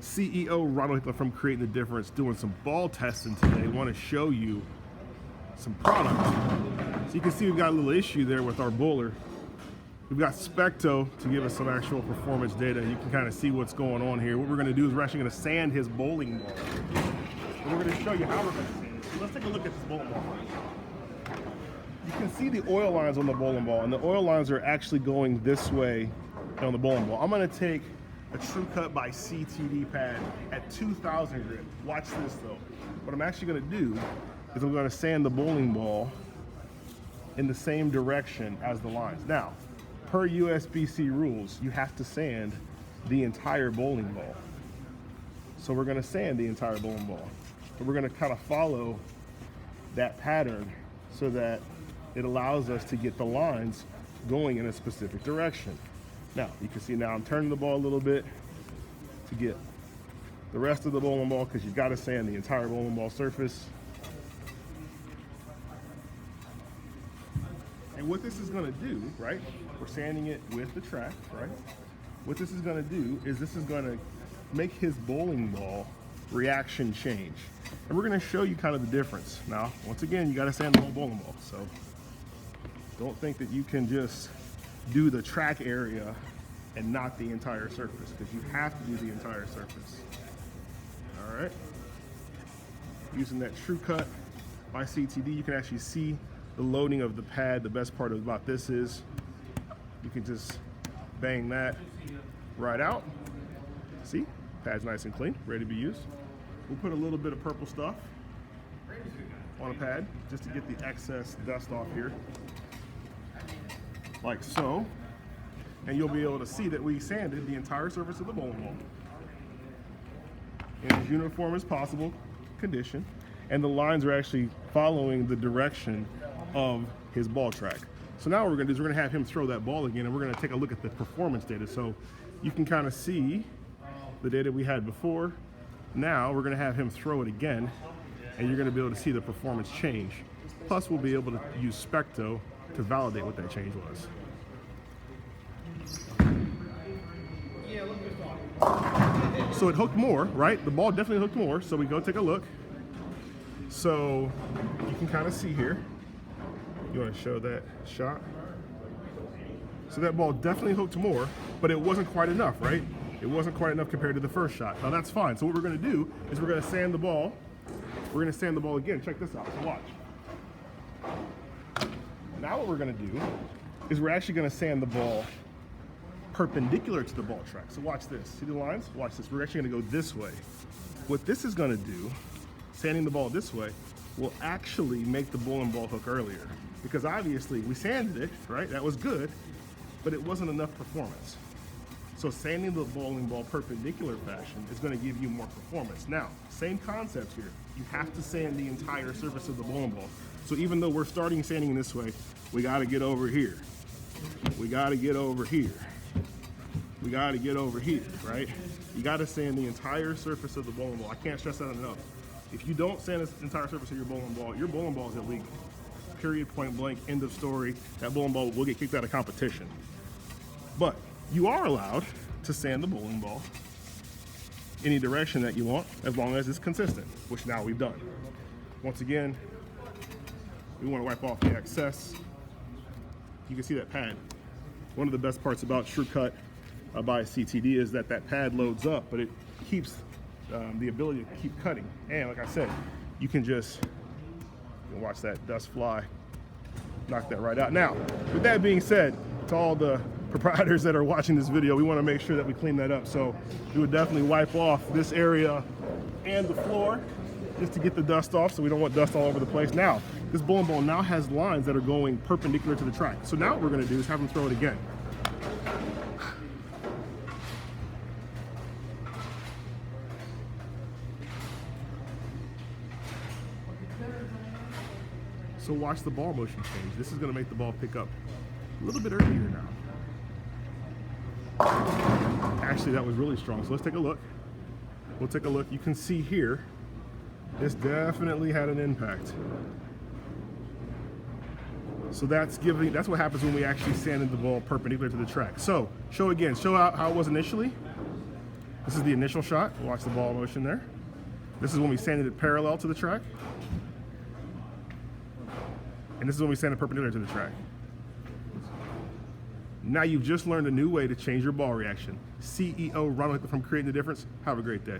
CEO Ronald Hickler from Creating the Difference, doing some ball testing today. Want to show you some product. So you can see we've got a little issue there with our bowler. We've got Specto to give us some actual performance data. You can kind of see what's going on here. What we're going to do is we're actually going to sand his bowling ball. And we're going to show you how we're going to sand it. So let's take a look at this bowling ball. You can see the oil lines on the bowling ball, and the oil lines are actually going this way on the bowling ball. I'm going to take a TruCut by CtD pad at 2,000 grit. Watch this though. What I'm actually going to do is I'm going to sand the bowling ball in the same direction as the lines. Now, per USBC rules, you have to sand the entire bowling ball. So we're going to sand the entire bowling ball. But we're going to kind of follow that pattern so that it allows us to get the lines going in a specific direction. Now, you can see now I'm turning the ball a little bit to get the rest of the bowling ball, because you've got to sand the entire bowling ball surface. And what this is going to do, right, we're sanding it with the track, right? What this is going to do is this is going to make his bowling ball reaction change. And we're going to show you kind of the difference. Now, once again, you got to sand the whole bowling ball. So don't think that you can just do the track area and not the entire surface, because you have to do the entire surface. All right. Using that TruCut by CtD, you can actually see the loading of the pad. The best part about this is you can just bang that right out. See, pad's nice and clean, ready to be used. We'll put a little bit of purple stuff on a pad just to get the excess dust off here, like so. And you'll be able to see that we sanded the entire surface of the bowling ball in as uniform as possible condition. And the lines are actually following the direction of his ball track. So now what we're going to do is we're going to have him throw that ball again, and we're going to take a look at the performance data. So you can kind of see the data we had before. Now we're going to have him throw it again, and you're going to be able to see the performance change. Plus we'll be able to use Specto to validate what that change was. So it hooked more, right? The ball definitely hooked more. So we go take a look. So you can kind of see here. You want to show that shot? So that ball definitely hooked more, but it wasn't quite enough, right? It wasn't quite enough compared to the first shot. Now that's fine. So what we're going to do is we're going to sand the ball. We're going to sand the ball again. Check this out. So watch. Now what we're going to do is we're actually going to sand the ball perpendicular to the ball track. So watch this. See the lines? Watch this. We're actually going to go this way. What this is going to do, sanding the ball this way, will actually make the bowling ball hook earlier. Because obviously we sanded it, right? That was good, but it wasn't enough performance. So sanding the bowling ball perpendicular fashion is going to give you more performance. Now, same concept here. You have to sand the entire surface of the bowling ball. So even though we're starting sanding this way, we got to get over here. We got to get over here. We got to get over here, right? You got to sand the entire surface of the bowling ball. I can't stress that enough. If you don't sand the entire surface of your bowling ball is illegal. Period, point blank, end of story. That bowling ball will get kicked out of competition. But you are allowed to sand the bowling ball any direction that you want, as long as it's consistent, which now we've done. Once again, we want to wipe off the excess. You can see that pad. One of the best parts about TruCut by CtD is that that pad loads up, but it keeps the ability to keep cutting. And like I said, you can watch that dust fly, knock that right out. Now, with that being said, to all the proprietors that are watching this video, we want to make sure that we clean that up. So we would definitely wipe off this area and the floor just to get the dust off, so we don't want dust all over the place. Now, this bowling ball now has lines that are going perpendicular to the track. So now what we're going to do is have him throw it again. So watch the ball motion change. This is going to make the ball pick up a little bit earlier now. Actually, that was really strong. So let's take a look. We'll take a look. You can see here, this definitely had an impact. So that's what happens when we actually sanded the ball perpendicular to the track. So show again, show out how it was initially. This is the initial shot. Watch the ball motion there. This is when we sanded it parallel to the track. And this is when we sanded perpendicular to the track. Now you've just learned a new way to change your ball reaction. CEO Ronald from Creating the Difference. Have a great day.